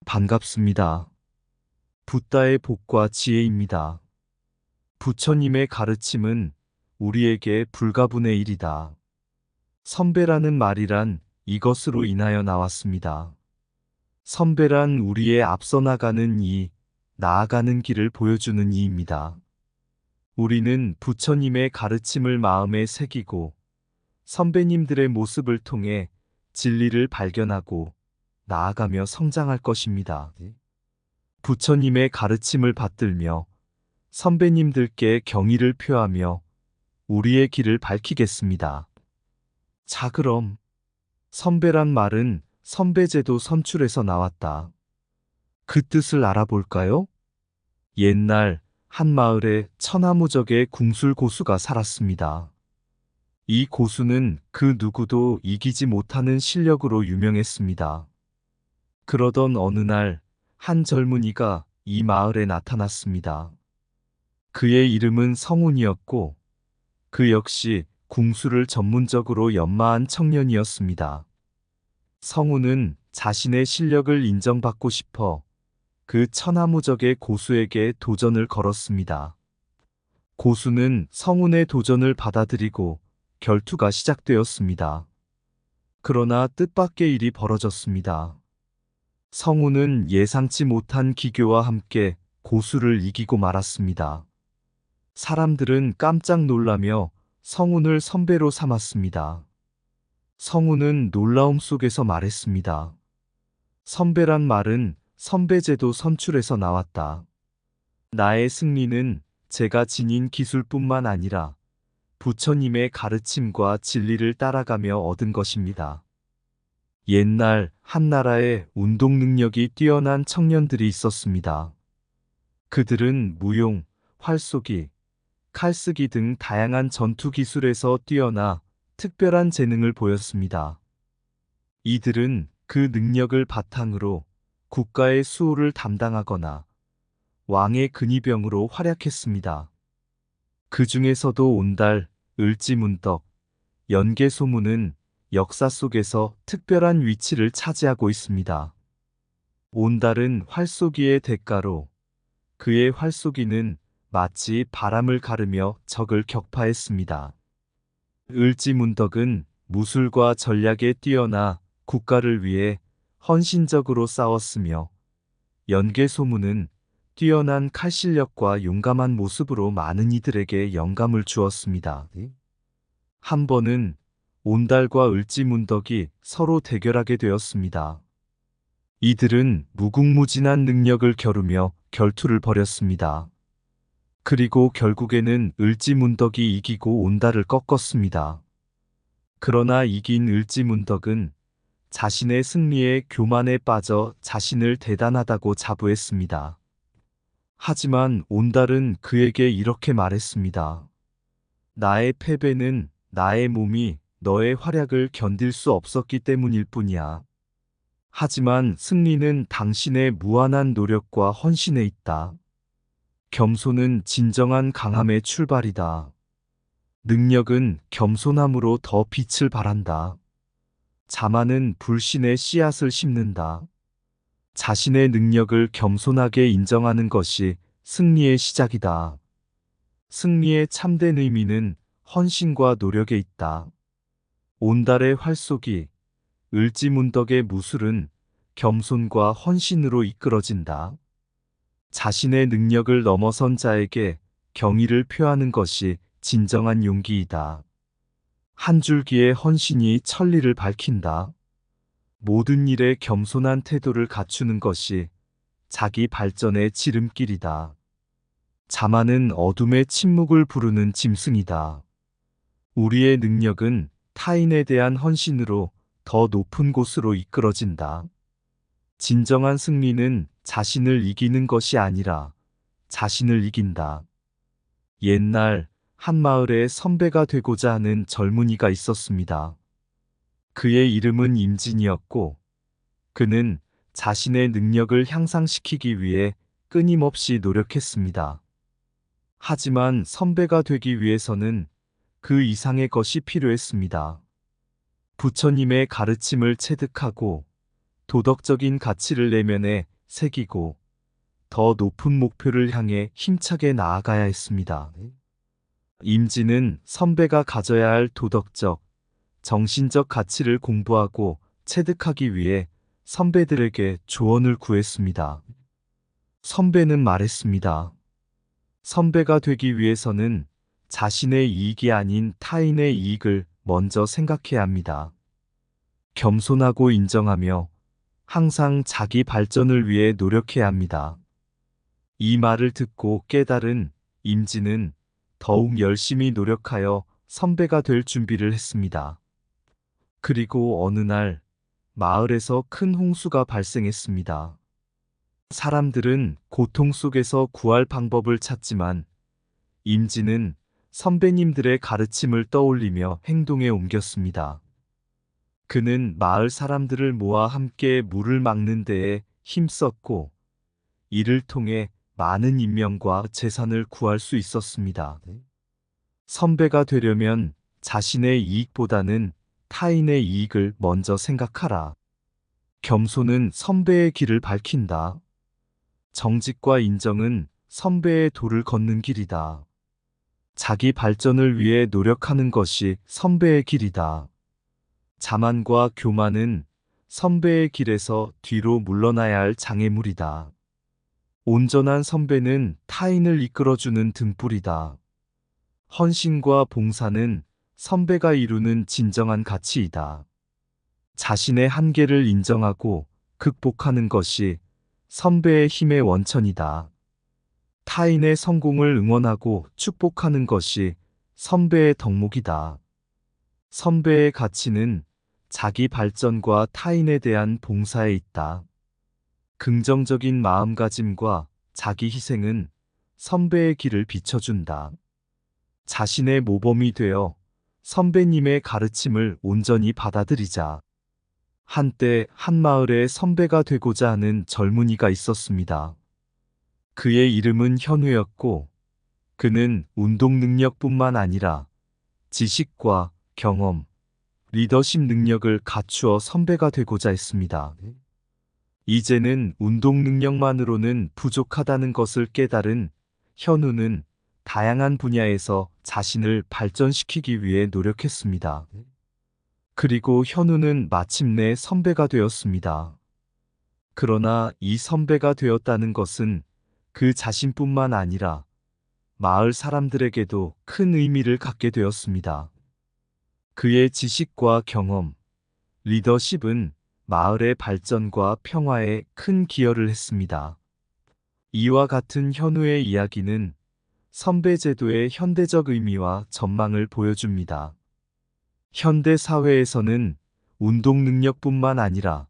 반갑습니다. 붓다의 복과 지혜입니다. 부처님의 가르침은 우리에게 불가분의 일이다. 선배라는 말이란 이것으로 인하여 나왔습니다. 선배란 우리의 앞서 나가는 나아가는 길을 보여주는 이입니다. 우리는 부처님의 가르침을 마음에 새기고 선배님들의 모습을 통해 진리를 발견하고 나아가며 성장할 것입니다. 부처님의 가르침을 받들며 선배님들께 경의를 표하며 우리의 길을 밝히겠습니다. 자, 그럼 선배란 말은 선배제도 선출에서 나왔다. 그 뜻을 알아볼까요? 옛날 한 마을에 천하무적의 궁술 고수가 살았습니다. 이 고수는 그 누구도 이기지 못하는 실력으로 유명했습니다. 그러던 어느 날 한 젊은이가 이 마을에 나타났습니다. 그의 이름은 성운이었고 그 역시 궁수를 전문적으로 연마한 청년이었습니다. 성운은 자신의 실력을 인정받고 싶어 그 천하무적의 고수에게 도전을 걸었습니다. 고수는 성운의 도전을 받아들이고 결투가 시작되었습니다. 그러나 뜻밖의 일이 벌어졌습니다. 성운은 예상치 못한 기교와 함께 고수를 이기고 말았습니다. 사람들은 깜짝 놀라며 성운을 선배로 삼았습니다. 성운은 놀라움 속에서 말했습니다. 선배란 말은 선배제도 선출에서 나왔다. 나의 승리는 제가 지닌 기술뿐만 아니라 부처님의 가르침과 진리를 따라가며 얻은 것입니다. 옛날 한 나라에 운동 능력이 뛰어난 청년들이 있었습니다. 그들은 무용, 활쏘기, 칼쓰기 등 다양한 전투 기술에서 뛰어나 특별한 재능을 보였습니다. 이들은 그 능력을 바탕으로 국가의 수호를 담당하거나 왕의 근위병으로 활약했습니다. 그 중에서도 온달, 을지문덕, 연개소문은 역사 속에서 특별한 위치를 차지하고 있습니다. 온달은 활쏘기의 대가로 그의 활쏘기는 마치 바람을 가르며 적을 격파했습니다. 을지문덕은 무술과 전략에 뛰어나 국가를 위해 헌신적으로 싸웠으며 연개소문은 뛰어난 칼실력과 용감한 모습으로 많은 이들에게 영감을 주었습니다. 한 번은 온달과 을지문덕이 서로 대결하게 되었습니다. 이들은 무궁무진한 능력을 겨루며 결투를 벌였습니다. 그리고 결국에는 을지문덕이 이기고 온달을 꺾었습니다. 그러나 이긴 을지문덕은 자신의 승리에 교만에 빠져 자신을 대단하다고 자부했습니다. 하지만 온달은 그에게 이렇게 말했습니다. 나의 패배는 나의 몸이 너의 활약을 견딜 수 없었기 때문일 뿐이야. 하지만 승리는 당신의 무한한 노력과 헌신에 있다. 겸손은 진정한 강함의 출발이다. 능력은 겸손함으로 더 빛을 발한다. 자만은 불신의 씨앗을 심는다. 자신의 능력을 겸손하게 인정하는 것이 승리의 시작이다. 승리의 참된 의미는 헌신과 노력에 있다. 온달의 활쏘기, 을지문덕의 무술은 겸손과 헌신으로 이끌어진다. 자신의 능력을 넘어선 자에게 경의를 표하는 것이 진정한 용기이다. 한 줄기의 헌신이 천리를 밝힌다. 모든 일에 겸손한 태도를 갖추는 것이 자기 발전의 지름길이다. 자만은 어둠의 침묵을 부르는 짐승이다. 우리의 능력은 타인에 대한 헌신으로 더 높은 곳으로 이끌어진다. 진정한 승리는 자신을 이기는 것이 아니라 자신을 이긴다. 옛날 한 마을에 선배가 되고자 하는 젊은이가 있었습니다. 그의 이름은 임진이었고 그는 자신의 능력을 향상시키기 위해 끊임없이 노력했습니다. 하지만 선배가 되기 위해서는 그 이상의 것이 필요했습니다. 부처님의 가르침을 체득하고 도덕적인 가치를 내면에 새기고 더 높은 목표를 향해 힘차게 나아가야 했습니다. 임진은 선배가 가져야 할 도덕적, 정신적 가치를 공부하고 체득하기 위해 선배들에게 조언을 구했습니다. 선배는 말했습니다. 선배가 되기 위해서는 자신의 이익이 아닌 타인의 이익을 먼저 생각해야 합니다. 겸손하고 인정하며 항상 자기 발전을 위해 노력해야 합니다. 이 말을 듣고 깨달은 임진은 더욱 열심히 노력하여 선배가 될 준비를 했습니다. 그리고 어느 날 마을에서 큰 홍수가 발생했습니다. 사람들은 고통 속에서 구할 방법을 찾지만 임진은 선배님들의 가르침을 떠올리며 행동에 옮겼습니다. 그는 마을 사람들을 모아 함께 물을 막는 데에 힘썼고 이를 통해 많은 인명과 재산을 구할 수 있었습니다. 선배가 되려면 자신의 이익보다는 타인의 이익을 먼저 생각하라. 겸손은 선배의 길을 밝힌다. 정직과 인정은 선배의 도를 걷는 길이다. 자기 발전을 위해 노력하는 것이 선배의 길이다. 자만과 교만은 선배의 길에서 뒤로 물러나야 할 장애물이다. 온전한 선배는 타인을 이끌어주는 등불이다. 헌신과 봉사는 선배가 이루는 진정한 가치이다. 자신의 한계를 인정하고 극복하는 것이 선배의 힘의 원천이다. 타인의 성공을 응원하고 축복하는 것이 선배의 덕목이다. 선배의 가치는 자기 발전과 타인에 대한 봉사에 있다. 긍정적인 마음가짐과 자기 희생은 선배의 길을 비춰준다. 자신의 모범이 되어 선배님의 가르침을 온전히 받아들이자. 한때 한 마을에 선배가 되고자 하는 젊은이가 있었습니다. 그의 이름은 현우였고 그는 운동 능력뿐만 아니라 지식과 경험, 리더십 능력을 갖추어 선배가 되고자 했습니다. 이제는 운동 능력만으로는 부족하다는 것을 깨달은 현우는 다양한 분야에서 자신을 발전시키기 위해 노력했습니다. 그리고 현우는 마침내 선배가 되었습니다. 그러나 이 선배가 되었다는 것은 그 자신뿐만 아니라 마을 사람들에게도 큰 의미를 갖게 되었습니다. 그의 지식과 경험, 리더십은 마을의 발전과 평화에 큰 기여를 했습니다. 이와 같은 현우의 이야기는 선배 제도의 현대적 의미와 전망을 보여줍니다. 현대 사회에서는 운동 능력뿐만 아니라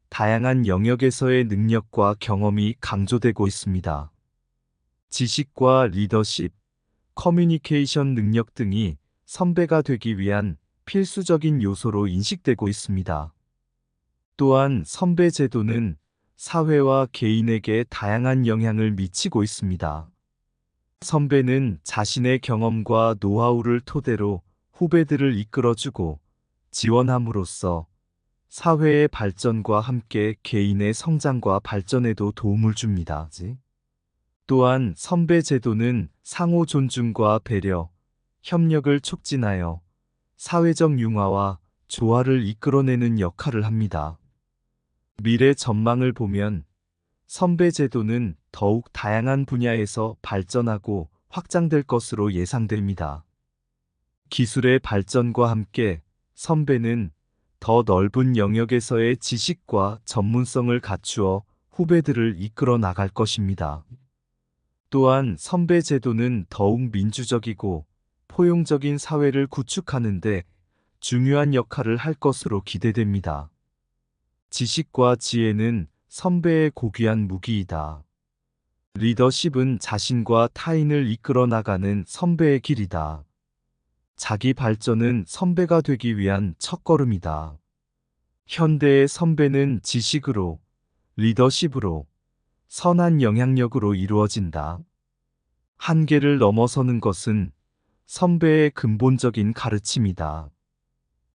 다양한 영역에서의 능력과 경험이 강조되고 있습니다. 지식과 리더십, 커뮤니케이션 능력 등이 선배가 되기 위한 필수적인 요소로 인식되고 있습니다. 또한 선배 제도는 사회와 개인에게 다양한 영향을 미치고 있습니다. 선배는 자신의 경험과 노하우를 토대로 후배들을 이끌어주고 지원함으로써 사회의 발전과 함께 개인의 성장과 발전에도 도움을 줍니다. 또한 선배 제도는 상호 존중과 배려, 협력을 촉진하여 사회적 융화와 조화를 이끌어내는 역할을 합니다. 미래 전망을 보면 선배 제도는 더욱 다양한 분야에서 발전하고 확장될 것으로 예상됩니다. 기술의 발전과 함께 선배는 더 넓은 영역에서의 지식과 전문성을 갖추어 후배들을 이끌어 나갈 것입니다. 또한 선배 제도는 더욱 민주적이고 포용적인 사회를 구축하는 데 중요한 역할을 할 것으로 기대됩니다. 지식과 지혜는 선배의 고귀한 무기이다. 리더십은 자신과 타인을 이끌어 나가는 선배의 길이다. 자기 발전은 선배가 되기 위한 첫걸음이다. 현대의 선배는 지식으로, 리더십으로, 선한 영향력으로 이루어진다. 한계를 넘어서는 것은 선배의 근본적인 가르침이다.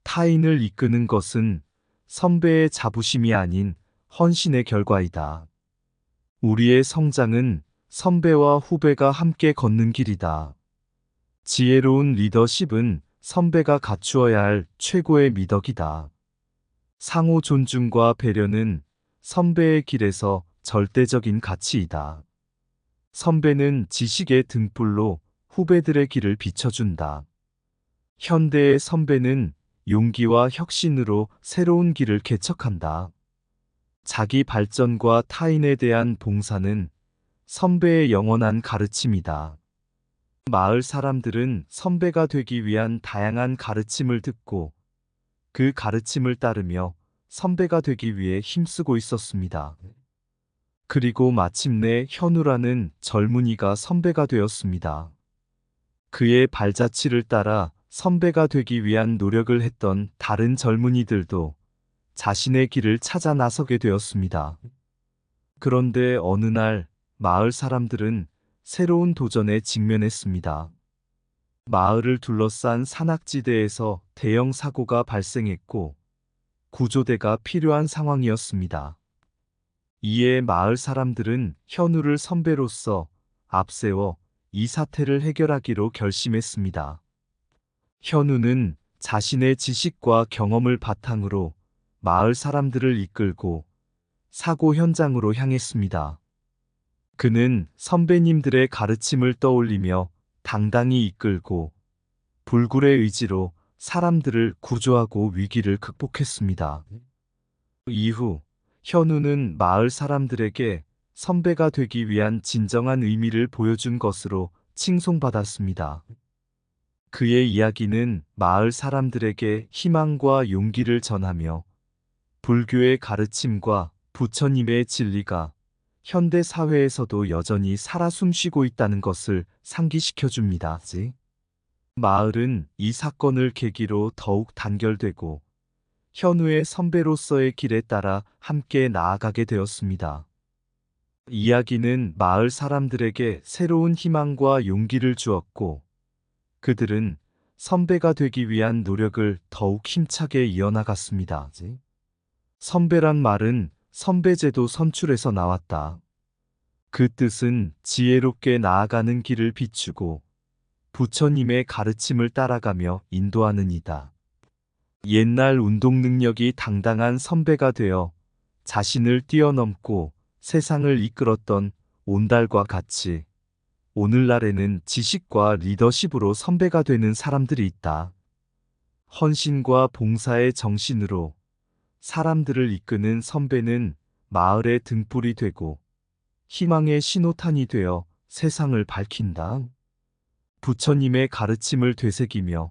타인을 이끄는 것은 선배의 자부심이 아닌 헌신의 결과이다. 우리의 성장은 선배와 후배가 함께 걷는 길이다. 지혜로운 리더십은 선배가 갖추어야 할 최고의 미덕이다. 상호 존중과 배려는 선배의 길에서 절대적인 가치이다. 선배는 지식의 등불로 후배들의 길을 비춰준다. 현대의 선배는 용기와 혁신으로 새로운 길을 개척한다. 자기 발전과 타인에 대한 봉사는 선배의 영원한 가르침이다. 마을 사람들은 선배가 되기 위한 다양한 가르침을 듣고 그 가르침을 따르며 선배가 되기 위해 힘쓰고 있었습니다. 그리고 마침내 현우라는 젊은이가 선배가 되었습니다. 그의 발자취를 따라 선배가 되기 위한 노력을 했던 다른 젊은이들도 자신의 길을 찾아 나서게 되었습니다. 그런데 어느 날 마을 사람들은 새로운 도전에 직면했습니다. 마을을 둘러싼 산악지대에서 대형 사고가 발생했고 구조대가 필요한 상황이었습니다. 이에 마을 사람들은 현우를 선배로서 앞세워 이 사태를 해결하기로 결심했습니다. 현우는 자신의 지식과 경험을 바탕으로 마을 사람들을 이끌고 사고 현장으로 향했습니다. 그는 선배님들의 가르침을 떠올리며 당당히 이끌고 불굴의 의지로 사람들을 구조하고 위기를 극복했습니다. 이후 현우는 마을 사람들에게 선배가 되기 위한 진정한 의미를 보여준 것으로 칭송받았습니다. 그의 이야기는 마을 사람들에게 희망과 용기를 전하며 불교의 가르침과 부처님의 진리가 현대 사회에서도 여전히 살아 숨쉬고 있다는 것을 상기시켜 줍니다. 마을은 이 사건을 계기로 더욱 단결되고 현우의 선배로서의 길에 따라 함께 나아가게 되었습니다. 이야기는 마을 사람들에게 새로운 희망과 용기를 주었고 그들은 선배가 되기 위한 노력을 더욱 힘차게 이어나갔습니다. 선배란 말은 선배제도 선출에서 나왔다. 그 뜻은 지혜롭게 나아가는 길을 비추고 부처님의 가르침을 따라가며 인도하는 이다. 옛날 운동 능력이 당당한 선배가 되어 자신을 뛰어넘고 세상을 이끌었던 온달과 같이 오늘날에는 지식과 리더십으로 선배가 되는 사람들이 있다. 헌신과 봉사의 정신으로 사람들을 이끄는 선배는 마을의 등불이 되고 희망의 신호탄이 되어 세상을 밝힌다. 부처님의 가르침을 되새기며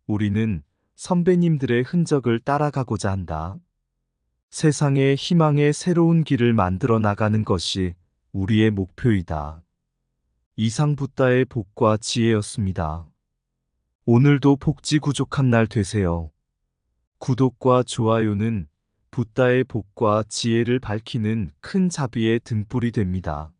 우리는 선배님들의 흔적을 따라가고자 한다. 세상에 희망의 새로운 길을 만들어 나가는 것이 우리의 목표이다. 이상 붓다의 복과 지혜였습니다. 오늘도 복지구족한 날 되세요. 구독과 좋아요는 붓다의 복과 지혜를 밝히는 큰 자비의 등불이 됩니다.